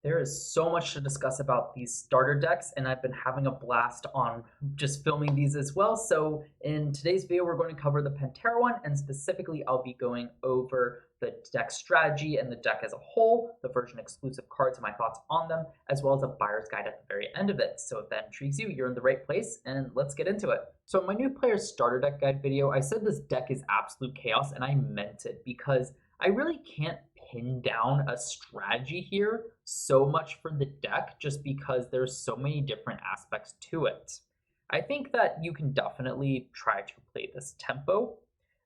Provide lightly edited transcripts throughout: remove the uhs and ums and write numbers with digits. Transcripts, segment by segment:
There is so much to discuss about these starter decks, and I've been having a blast on just filming these as well. So in today's video, we're going to cover the Penterror one, and specifically I'll be going over the deck strategy and the deck as a whole, the version exclusive cards and my thoughts on them, as well as a buyer's guide at the very end of it. So if that intrigues you, you're in the right place, and let's get into it. So in my new player's starter deck guide video, I said this deck is absolute chaos, and I meant it because I really can't pin down a strategy here so much for the deck just because there's so many different aspects to it. I think that you can definitely try to play this tempo,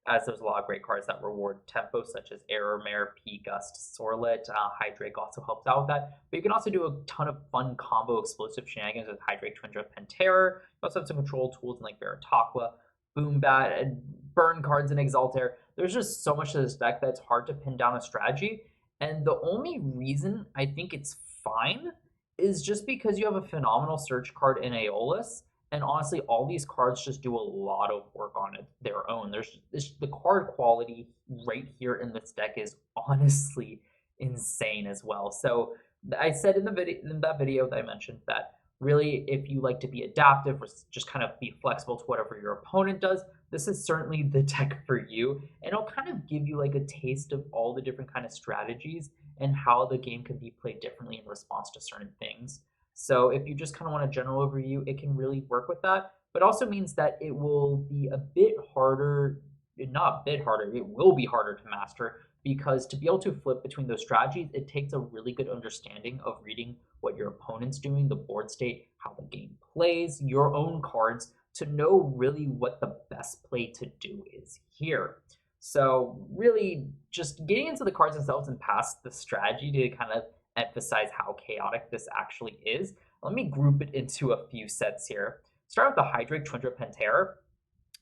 as there's a lot of great cards that reward tempo, such as Error Mare, P-Gust, Sorlet. Hydrake also helps out with that. But you can also do a ton of fun combo explosive shenanigans with Hydrake, Twindra, Penterror. You also have some control tools like Veritaqua, Boombat, and burn cards in Exaltair. There's just so much to this deck that it's hard to pin down a strategy. And the only reason I think it's fine is just because you have a phenomenal search card in Aeolus. And honestly, all these cards just do a lot of work on it their own. The card quality right here in this deck is honestly insane as well. So I said in that video that I mentioned that really, if you like to be adaptive or just kind of be flexible to whatever your opponent does, this is certainly the deck for you. And it'll kind of give you like a taste of all the different kind of strategies and how the game can be played differently in response to certain things. So if you just kind of want a general overview, it can really work with that, but also means that it will be a bit harder, not a bit harder, it will be harder to master because to be able to flip between those strategies, it takes a really good understanding of reading what your opponent's doing, the board state, how the game plays, your own cards, to know really what the best play to do is here. So really just getting into the cards themselves and past the strategy to kind of emphasize how chaotic this actually is, let me group it into a few sets here. Start with the Hydrake, Twindra, Penterror.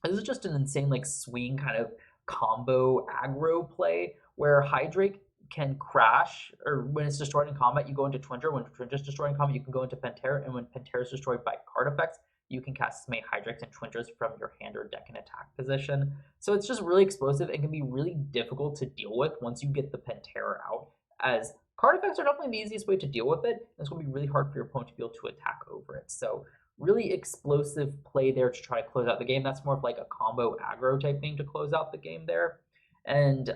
This is just an insane like swing kind of combo aggro play where Hydrake can crash, or when it's destroyed in combat, you go into Twindra. When Twindra's destroyed in combat, you can go into Penterror, and when Penterror is destroyed by card effects, you can cast as many Hydrakes and Twindras from your hand or deck in attack position. So it's just really explosive and can be really difficult to deal with once you get the Penterror out, as card effects are definitely the easiest way to deal with it. And it's going to be really hard for your opponent to be able to attack over it. So really explosive play there to try to close out the game. That's more of like a combo aggro type thing to close out the game there. And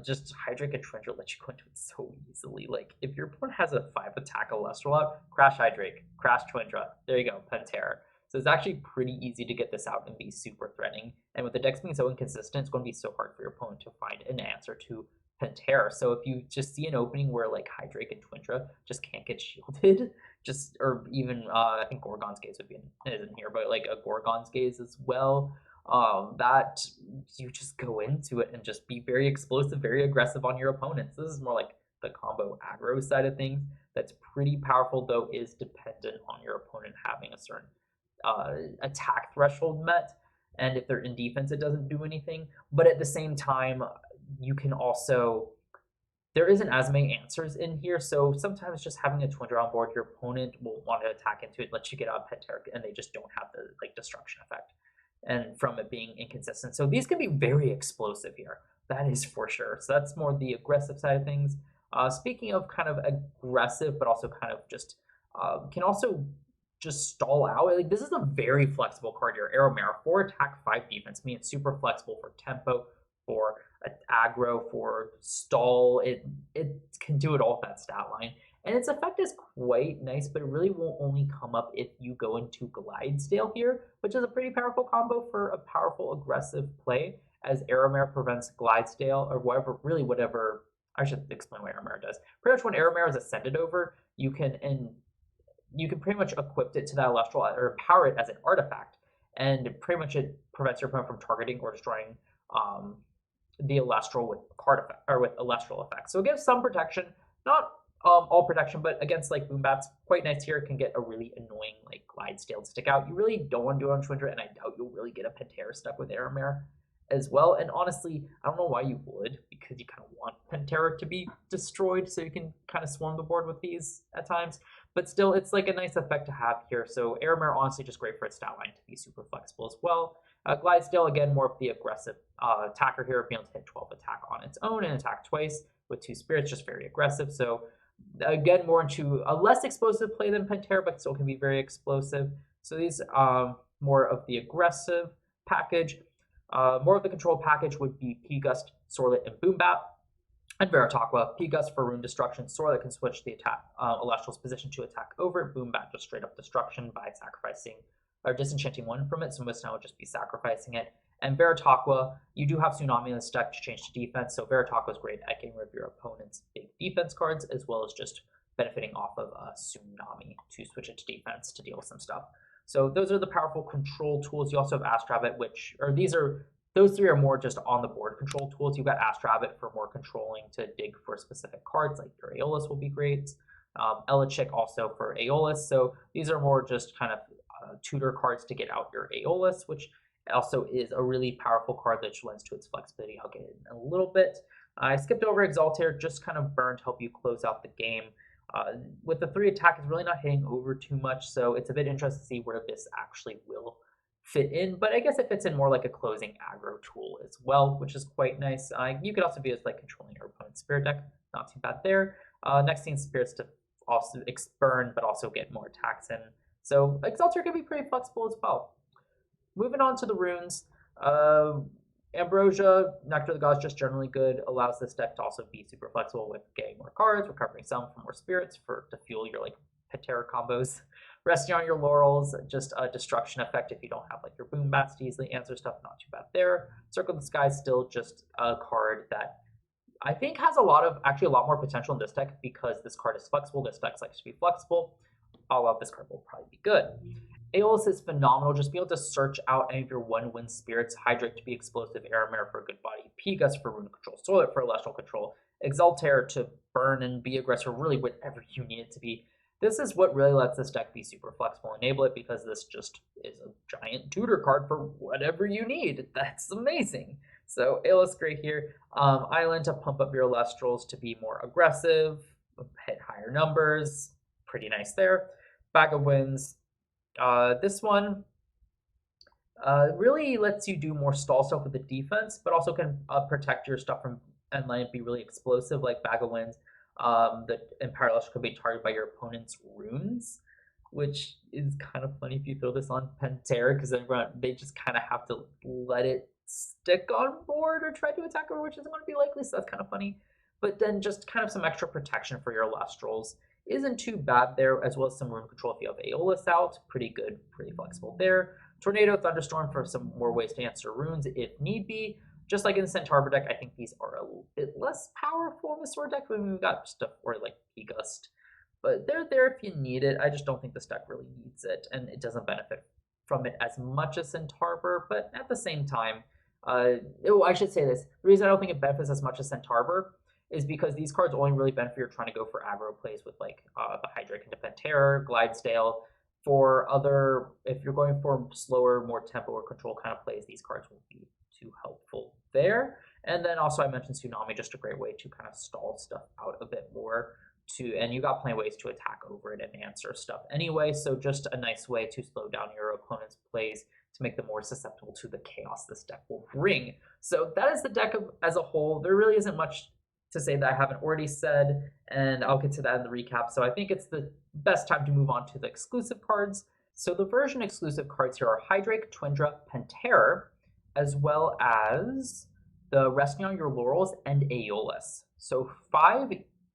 just Hydrake and Twindra let you go into it so easily. Like, if your opponent has a 5 attack Elestral out, crash Hydrake, crash Twindra. There you go, Penterror. So it's actually pretty easy to get this out and be super threatening. And with the decks being so inconsistent, it's going to be so hard for your opponent to find an answer to Penterror. So if you just see an opening where like Hydrake and Twindra just can't get shielded, just or even I think Gorgon's Gaze would be isn't here, but like a Gorgon's Gaze as well, that you just go into it and just be very explosive, very aggressive on your opponents. This is more like the combo aggro side of things. That's pretty powerful, though is dependent on your opponent having a certain attack threshold met. And if they're in defense, it doesn't do anything. But at the same time, you can also, there isn't as many answers in here. So sometimes just having a Twindra on board, your opponent will want to attack into it, let you get out Penterror, and they just don't have the like destruction effect and from it being inconsistent. So these can be very explosive here. That is for sure. So that's more the aggressive side of things. Speaking of kind of aggressive, but also kind of just can also just stall out. Like, this is a very flexible card here. Arrow Mare, 4 attack, 5 defense. I mean, it's super flexible for tempo, for aggro, for stall. It can do it all with that stat line. And its effect is quite nice, but it really won't only come up if you go into Glidestale here, which is a pretty powerful combo for a powerful aggressive play, as Aeromare prevents Glidestale, or whatever, I should explain what Aeromare does. Pretty much when Aeromare is ascended over, you can pretty much equip it to that Elestral or power it as an artifact, and pretty much it prevents your opponent from targeting or destroying the Elestral with card effect or with Elestral effects. So it gives some protection, not all protection, but against like Boombats, quite nice here. It can get a really annoying like Glidestale to stick out. You really don't want to do it on Twindra, and I doubt you'll really get a Penterror stuck with Aeromare as well. And honestly, I don't know why you would, because you kind of want Penterror to be destroyed so you can kind of swarm the board with these at times. But still, it's like a nice effect to have here. So Aeromare, honestly, just great for its stat line to be super flexible as well. Glidestale, again, more of the aggressive attacker here, being able to hit 12 attack on its own and attack twice with 2 spirits, just very aggressive. So Again, more into a less explosive play than Penterror, but still can be very explosive. So these more of the aggressive package. More of the control package would be P-Gust, Sorlet, and Boombat. And Veritaqua, P-Gust for rune destruction, Sorlet can switch the attack Elestral's position to attack over it. Boombat just straight up destruction by sacrificing or disenchanting one from it, so most now would just be sacrificing it. And Veritaqua, you do have Tsunami in this deck to change to defense, so Veritaqua is great at getting rid of your opponent's big defense cards, as well as just benefiting off of Tsunami to switch it to defense to deal with some stuff. So those are the powerful control tools. You also have aDrive, those three are more just on the board control tools. You've got aDrive for more controlling to dig for specific cards, like your Aeolus will be great. Elechick also for Aeolus. So these are more just kind of tutor cards to get out your Aeolus, which also is a really powerful card that lends to its flexibility. I'll get in a little bit. I skipped over Exaltair, just kind of burn to help you close out the game. With the 3 attack, it's really not hitting over too much, so it's a bit interesting to see where this actually will fit in, but I guess it fits in more like a closing aggro tool as well, which is quite nice. You could also be as like controlling your opponent's spirit deck, not too bad there. Next thing, spirits to also burn, but also get more attacks in. So Exaltair can be pretty flexible as well. Moving on to the runes, Ambrosia, Nectar of the Gods, just generally good, allows this deck to also be super flexible with getting more cards, recovering some from more spirits to fuel your like Penterror combos. Resting on your laurels, just a destruction effect if you don't have like your boom bats to easily answer stuff, not too bad there. Circle of the Sky is still just a card that I think has a lot more potential in this deck because this card is flexible. This deck likes to be flexible. All of this card will probably be good. Aeolus is phenomenal. Just be able to search out any of your 1-win spirits. Hydrate to be explosive, Airmare for a good body, P-Gust for rune control, Sorlet for celestial control, Exaltair to burn and be aggressive, really whatever you need it to be. This is what really lets this deck be super flexible. Enable it because this just is a giant tutor card for whatever you need. That's amazing. So Aeolus great here. Island to pump up your Elestrals to be more aggressive, hit higher numbers. Pretty nice there. Bag of Winds. This one really lets you do more stall stuff with the defense, but also can protect your stuff from and let it be really explosive, like Bag of Winds. The Empire Elestral could be targeted by your opponent's runes, which is kind of funny if you throw this on Penterror, because they just kind of have to let it stick on board or try to attack over, which isn't going to be likely, so that's kind of funny. But then just kind of some extra protection for your Elestrals isn't too bad there, as well as some rune control if you have Aeolus out. Pretty good, pretty flexible there. Tornado, Thunderstorm for some more ways to answer runes if need be. Just like in the Centaur deck, I think these are a bit less powerful in the Sword deck. We've got stuff for like P-Gust, but they're there if you need it. I just don't think this deck really needs it, and it doesn't benefit from it as much as Centaur, but at the same time, I should say this. The reason I don't think it benefits as much as Centaur is because these cards only really benefit if you're trying to go for aggro plays with like the Hydrake into Penterror, Glidesdale. If you're going for slower, more tempo or control kind of plays, these cards won't be too helpful there. And then also I mentioned Tsunami, just a great way to kind of stall stuff out a bit more and you got plenty of ways to attack over it and answer stuff anyway, so just a nice way to slow down your opponent's plays to make them more susceptible to the chaos this deck will bring. So that is the deck as a whole. There really isn't much to say that I haven't already said, and I'll get to that in the recap. So I think it's the best time to move on to the exclusive cards. So the version exclusive cards here are Hydrake, Twindra, Penterror, as well as the Resting on Your Laurels and Aeolus. So 5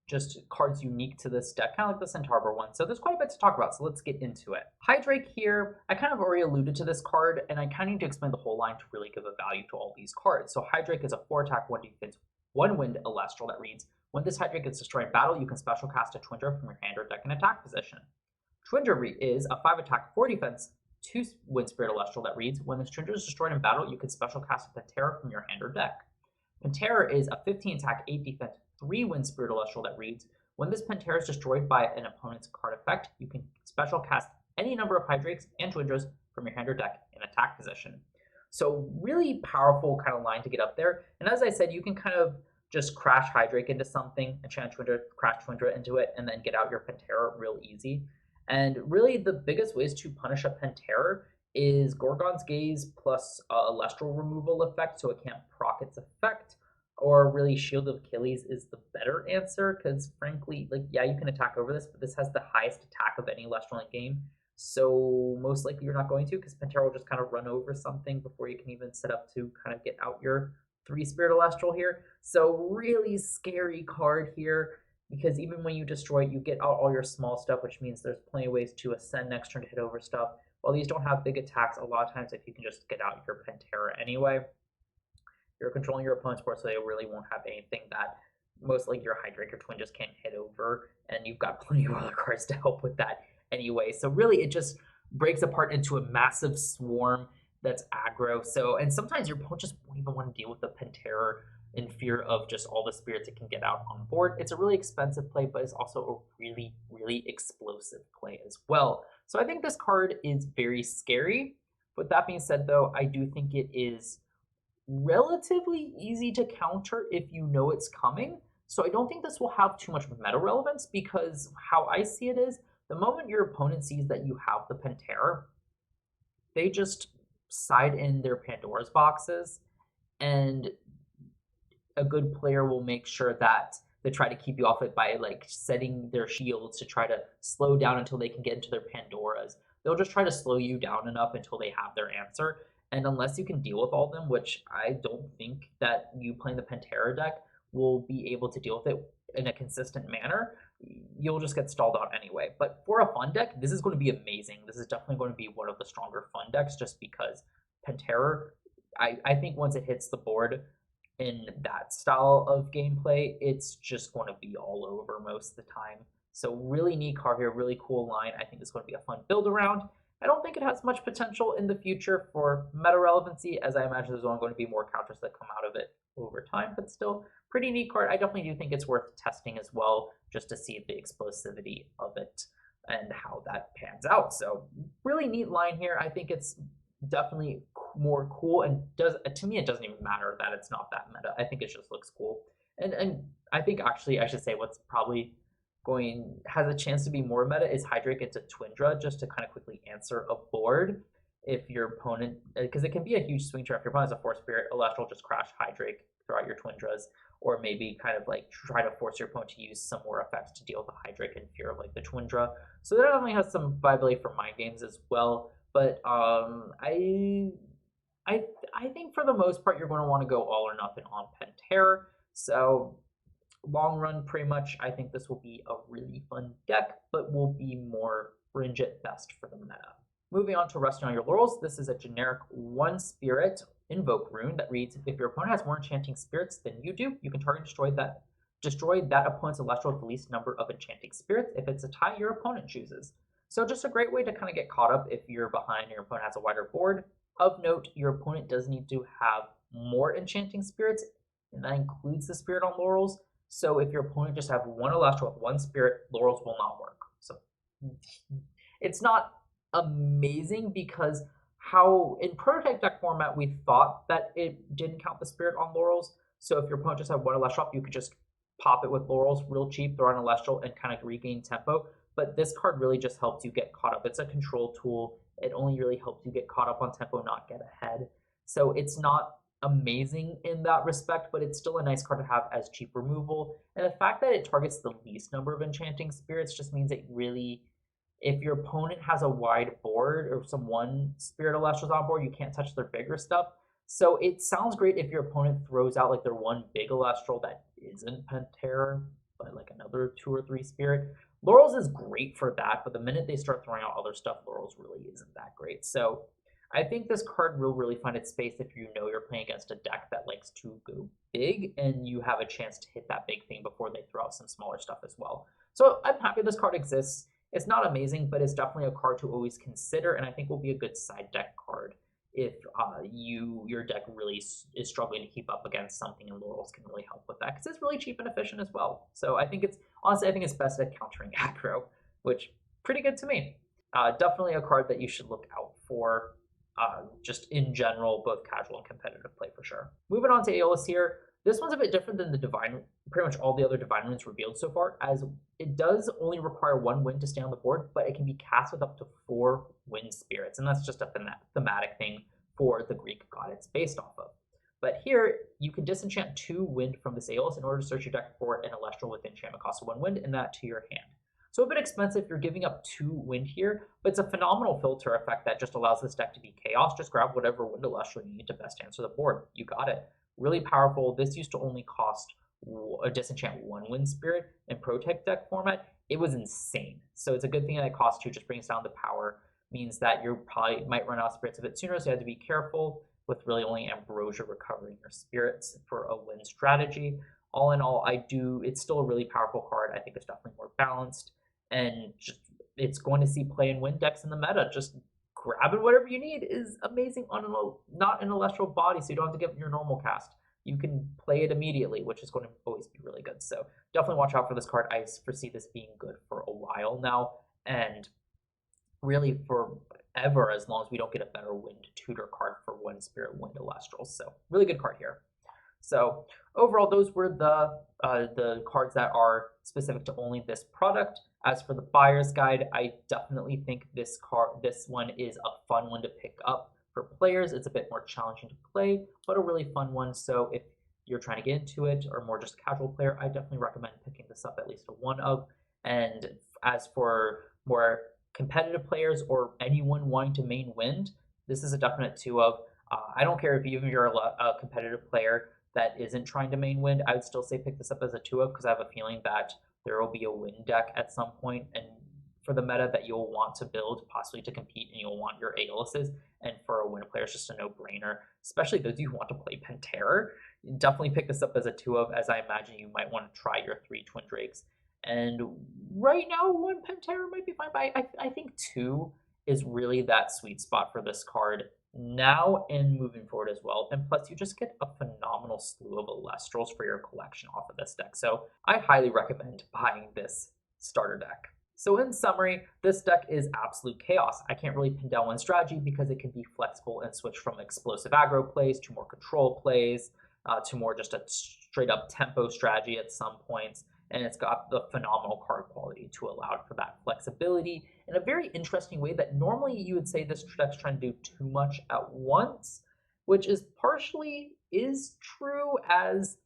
just cards unique to this deck, kind of like the Centaur one. So there's quite a bit to talk about, so let's get into it. Hydrake here, I kind of already alluded to this card, and I kind of need to explain the whole line to really give a value to all these cards. So Hydrake is a 4-attack, 1 defense, 1-wind Elestral that reads, when this Hydrake is destroyed in battle, you can special cast a Twindra from your hand or deck in attack position. Twindra is a 5-attack, 4 defense, 2-wind Spirit Elestral that reads, when this Twindra is destroyed in battle, you can special cast a Penterror from your hand or deck. Penterror is a 15-attack, 8 defense, 3-wind Spirit Elestral that reads, when this Penterror is destroyed by an opponent's card effect, you can special cast any number of Hydrakes and Twindras from your hand or deck in attack position. So really powerful kind of line to get up there. And as I said, you can kind of just crash Hydrake into something, enchant Twindra, crash Twindra into it, and then get out your Penterror real easy. And really the biggest ways to punish a Penterror is Gorgon's Gaze plus Elestral removal effect, so it can't proc its effect. or really Shield of Achilles is the better answer, because frankly, like, yeah, you can attack over this, but this has the highest attack of any Lestral in game. So most likely you're not going to, because Penterror will just kind of run over something before you can even set up to kind of get out your 3-Spirit Elestral here. So really scary card here, because even when you destroy it, you get out all your small stuff, which means there's plenty of ways to ascend next turn to hit over stuff. While these don't have big attacks, a lot of times if you can just get out your Penterror anyway, you're controlling your opponent's board, so they really won't have anything that most like your Hydrake or Twin just can't hit over, and you've got plenty of other cards to help with that anyway. So really, it just breaks apart into a massive swarm that's aggro. So, and sometimes your opponent just won't even want to deal with the Penterror in fear of just all the spirits it can get out on board. It's a really expensive play, but it's also a really, really explosive play as well. So I think this card is very scary. With that being said, though, I do think it is relatively easy to counter if you know it's coming. So I don't think this will have too much meta relevance, because how I see it is, the moment your opponent sees that you have the Penterror, they just side in their Pandora's boxes, and a good player will make sure that they try to keep you off it by like setting their shields to try to slow down until they can get into their Pandoras. They'll just try to slow you down enough until they have their answer. And unless you can deal with all of them, which I don't think that you playing the Penterror deck will be able to deal with it in a consistent manner, you'll just get stalled out anyway. But for a fun deck, this is going to be amazing. This is definitely going to be one of the stronger fun decks, just because Penterror, I think once it hits the board in that style of gameplay, it's just going to be all over most of the time. So really neat card here, really cool line. I think it's going to be a fun build around. I don't think it has much potential in the future for meta relevancy, as I imagine there's only going to be more counters that come out of it over time, but still pretty neat card. I definitely do think it's worth testing as well, just to see the explosivity of it and how that pans out. So really neat line here. I think it's definitely more cool, and to me it doesn't even matter that it's not that meta. I think it just looks cool. And I think actually I should say what's probably has a chance to be more meta is Hydrake into Twindra, just to kind of quickly answer a board if your opponent, because it can be a huge swing trap. If your opponent has a 4-Spirit, Elestral, just crash Hydrake, throw out your Twindras, or maybe kind of like try to force your opponent to use some more effects to deal with the Hydrake in fear of like the Twindra. So that definitely has some viability for mind games as well. But I think for the most part you're going to want to go all or nothing on Penterror. So long run, pretty much, I think this will be a really fun deck, but will be more fringe at best for the meta. Moving on to Resting on Your Laurels, this is a generic 1-Spirit Invoke rune that reads, if your opponent has more enchanting spirits than you do, you can target destroy that opponent's Celestial with the least number of enchanting spirits. If it's a tie, your opponent chooses. So just a great way to kind of get caught up if you're behind and your opponent has a wider board. Of note, your opponent does need to have more enchanting spirits, and that includes the Spirit on Laurels. So if your opponent just have one Elestral with 1 Spirit, Laurels will not work. So it's not amazing, because how in prototype deck format we thought that it didn't count the Spirit on Laurels. So if your opponent just had 1 Elestral, you could just pop it with Laurels real cheap, throw on Elestral, and kind of regain tempo. But this card really just helps you get caught up. It's a control tool. It only really helps you get caught up on tempo, not get ahead. So it's not amazing in that respect, but it's still a nice card to have as cheap removal. And the fact that it targets the least number of enchanting spirits just means it really, if your opponent has a wide board or some 1-Spirit Elestrals on board, you can't touch their bigger stuff. So it sounds great if your opponent throws out like their 1 big Elestral that isn't Penterror, but like another 2 or 3 Spirit. Laurels is great for that, but the minute they start throwing out other stuff, Laurels really isn't that great. So I think this card will really find its space if you know you're playing against a deck that likes to go big, and you have a chance to hit that big thing before they throw out some smaller stuff as well. So I'm happy this card exists. It's not amazing, but it's definitely a card to always consider, and I think will be a good side deck card if your deck really is struggling to keep up against something, and Laurels can really help with that, because it's really cheap and efficient as well. So I think it's best at countering aggro, which pretty good to me. Definitely a card that you should look out for, just in general, both casual and competitive play for sure. Moving on to Aeolus here. This one's a bit different than the Divine, pretty much all the other Divine Runes revealed so far, as it does only require 1 wind to stay on the board, but it can be cast with up to 4 wind spirits, and that's just a thematic thing for the Greek god it's based off of. But here, you can disenchant 2 wind from this Aeolus in order to search your deck for an Elestral with enchantment cost of 1 wind, and that to your hand. So a bit expensive, you're giving up 2 wind here, but it's a phenomenal filter effect that just allows this deck to be chaos. Just grab whatever wind Elestral you need to best answer the board. You got it. Really powerful. This used to only cost a disenchant 1 wind spirit in Protect deck format. It was insane. So it's a good thing that it costs 2, just brings down the power. Means that you probably might run out of spirits a bit sooner, so you have to be careful with really only Ambrosia recovering your spirits for a win strategy. All in all, it's still a really powerful card. I think it's definitely more balanced, and just it's going to see play and win decks in the meta. Just grabbing whatever you need is amazing on not an Celestial body, so you don't have to give your normal cast. You can play it immediately, which is going to always be really good. So definitely watch out for this card. I foresee this being good for a while now, and really forever, as long as we don't get a better wind tutor card for 1 spirit wind Elestrals. So really good card here. So overall, those were the cards that are specific to only this product. As for the buyer's guide, I definitely think this one is a fun one to pick up for players. It's a bit more challenging to play, but a really fun one. So if you're trying to get into it or more just a casual player, I definitely recommend picking this up at least a 1 of. And as for more competitive players or anyone wanting to main wind, this is a definite 2 of. I don't care if even you're a competitive player that isn't trying to main wind, I would still say pick this up as a 2 of, because I have a feeling that there will be a wind deck at some point, and for the meta that you'll want to build, possibly to compete, and you'll want your Aeoluses, and for a wind player, it's just a no-brainer, especially those of you who want to play Penterror. Definitely pick this up as a 2 of, as I imagine you might want to try your 3 Twin Drakes. And right now, 1 Penterror might be fine, but I think 2 is really that sweet spot for this card now and moving forward as well. And plus, you just get a phenomenal slew of Elestrals for your collection off of this deck. So I highly recommend buying this starter deck. So in summary, this deck is absolute chaos. I can't really pin down one strategy because it can be flexible and switch from explosive aggro plays to more control plays to more just a straight up tempo strategy at some points. And it's got the phenomenal card quality to allow for that flexibility in a very interesting way that normally you would say this deck's trying to do too much at once, which is partially true, as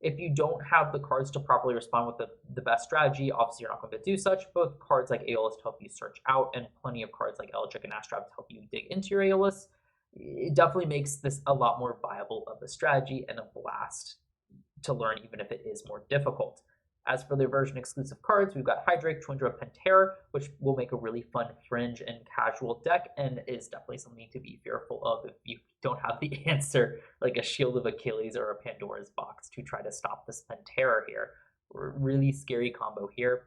if you don't have the cards to properly respond with the best strategy, obviously you're not going to do such. Both cards like Aeolus to help you search out, and plenty of cards like Eldritch and aDrive to help you dig into your Aeolus. It definitely makes this a lot more viable of a strategy and a blast to learn, even if it is more difficult. As for the version exclusive cards, we've got Hydrake, Twindra, Penterror, which will make a really fun fringe and casual deck, and is definitely something to be fearful of if you don't have the answer, like a Shield of Achilles or a Pandora's Box, to try to stop this Penterror here. Really scary combo here.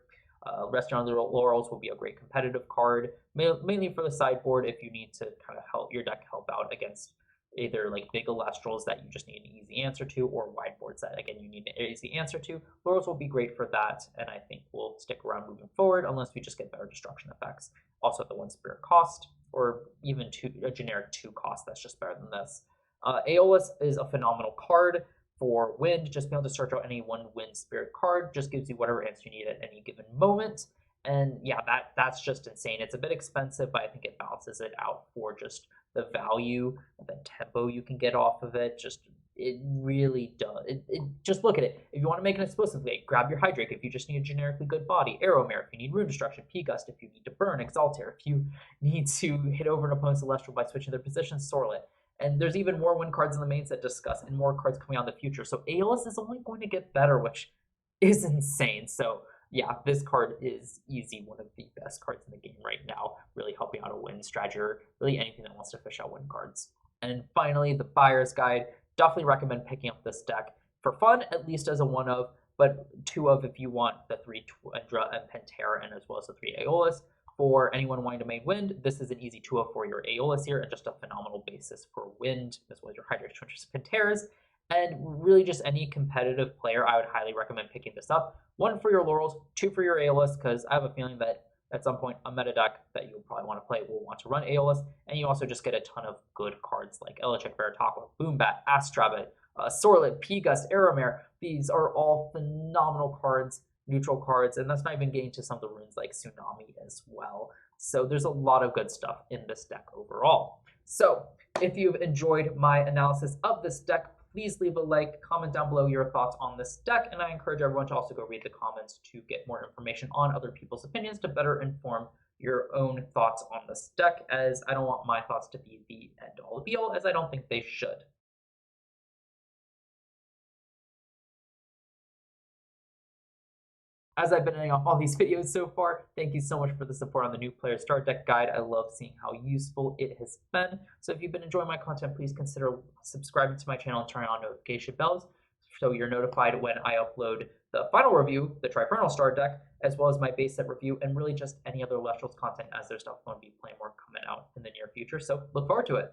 Resting on the Laurels will be a great competitive card, mainly for the sideboard if you need to kind of help your deck help out against either like big Elestrals that you just need an easy answer to, or wide boards that, again, you need an easy answer to. Laurels will be great for that, and I think we'll stick around moving forward unless we just get better destruction effects. Also at the 1 spirit cost, or even a generic 2 cost that's just better than this. Aeolus is a phenomenal card for wind. Just being able to search out any 1 wind spirit card just gives you whatever answer you need at any given moment. And yeah, that's just insane. It's a bit expensive, but I think it balances it out for just the value, the tempo you can get off of it. It really does. Just look at it. If you want to make an explosive blade, grab your Hydrake. If you just need a generically good body, Arrowmare. If you need Rune Destruction, P-Gust. If you need to burn, Exaltair. If you need to hit over an opponent's Celestial by switching their position, Sorlet. And there's even more win cards in the main set discussed, and more cards coming out in the future. So Aeolus is only going to get better, which is insane. So yeah, this card is easy one of the best cards in the game right now, really helping out a win strategy, or really anything that wants to fish out win cards. And finally, the buyer's guide. Definitely recommend picking up this deck for fun, at least as a 1 of, but 2 of if you want the 3 Twindra and Penterror, and as well as the 3 Aeolus. For anyone wanting to main wind, this is an easy 2 of for your Aeolus here, and just a phenomenal basis for wind, as well as your Hydrake, Twindras, Penterrors. And really just any competitive player, I would highly recommend picking this up. 1 for your Laurels, 2 for your Aeolus, because I have a feeling that at some point a meta deck that you'll probably want to play will want to run Aeolus, and you also just get a ton of good cards like Eldritch, Veritaqua, Boombat, Astrabet, Sorlet, P-Gust, Arrowmare. These are all phenomenal cards, neutral cards, and that's not even getting to some of the runes like Tsunami as well. So there's a lot of good stuff in this deck overall. So if you've enjoyed my analysis of this deck, please leave a like, comment down below your thoughts on this deck, and I encourage everyone to also go read the comments to get more information on other people's opinions to better inform your own thoughts on this deck, as I don't want my thoughts to be the end-all be-all, as I don't think they should. As I've been ending off all these videos so far, thank you so much for the support on the new player starter deck guide. I love seeing how useful it has been. So if you've been enjoying my content, please consider subscribing to my channel and turning on notification bells so you're notified when I upload the final review, the Penterror Starter Deck, as well as my base set review, and really just any other Elestrals content, as there's definitely going to be plenty more coming out in the near future. So look forward to it.